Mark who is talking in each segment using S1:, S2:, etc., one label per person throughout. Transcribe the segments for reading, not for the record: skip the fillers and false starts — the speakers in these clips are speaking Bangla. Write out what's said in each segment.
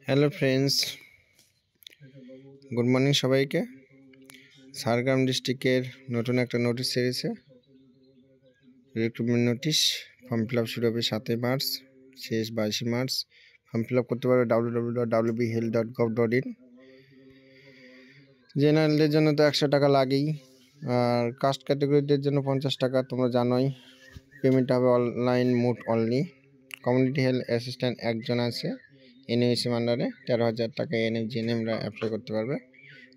S1: হ্যালো ফ্রেন্ডস, গুড মর্নিং সবাইকে। ঝাড়গ্রাম ডিস্ট্রিক্টের নতুন একটা নোটিশ ছেড়েছে, recruitment notice. Form fill up শুরু হবে 7 মার্চ, শেষ 22 মার্চ। ফর্ম ফিল আপ করতে পারবে www.wbhealth.gov.in। জেনারেলদের জন্য তো 100 টাকা লাগেই, আর কাস্ট ক্যাটাগরিদের জন্য 50 টাকা। তোমরা জানোই পেমেন্ট হবে online mode only. Community health assistant একজন আছে এনএমএসএম আন্ডারে, 13,000 টাকা এনএফজিএনএমরা অ্যাপ্লাই করতে পারবে।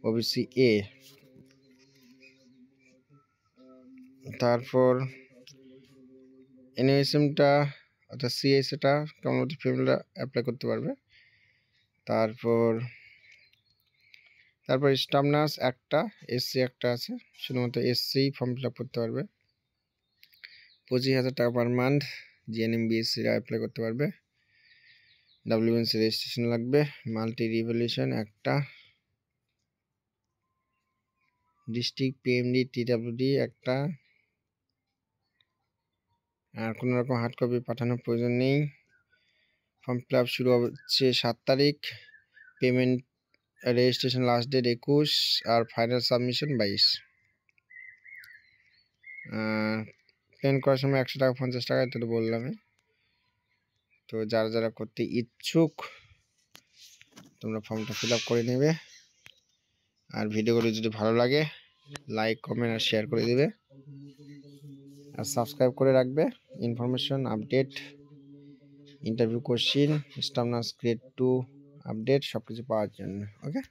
S1: ওবিসি এ, তারপর এনএমএসএমটা অর্থাৎ সিএসটা কমিউনিটি ফিমেলরা অ্যাপ্লাই করতে পারবে। তারপর স্টাফ নার্স একটা, এসসি একটা আছে, শুধুমাত্র এসসি ফর্ম ফিল আপ করতে পারবে। 25,000 টাকা পার মান্থ। জিএনএম বিএসসিরা অ্যাপ্লাই করতে পারবে। ডাব্লিউবিএনসি রেজিস্ট্রেশন লাগবে। মাল্টি রিভ্যালুয়েশন একটা, ডিস্ট্রিক্ট পিএমডি টিডাব্লিউডি একটা, আর কোনো রকম হার্ড কপি পাঠানোর প্রয়োজন নেই। ফর্ম ফিল আপ শুরু হচ্ছে 7 তারিখ, পেমেন্ট রেজিস্ট্রেশন লাস্ট ডেট 21, আর ফাইনাল সাবমিশন 22। পেমেন্ট করার সময় 100 টাকা 50 টাকা, এটা তো বললামই। তো যারা করতে ইচ্ছুক তোমরা ফর্মটা ফিল আপ করে নেবে। আর ভিডিওগুলো যদি ভালো লাগে লাইক, কমেন্ট আর শেয়ার করে দেবে, আর সাবস্ক্রাইব করে রাখবে। Information, update, interview question, staff nurse grade 2 update সব কিছু পাওয়ার জন্য। ওকে।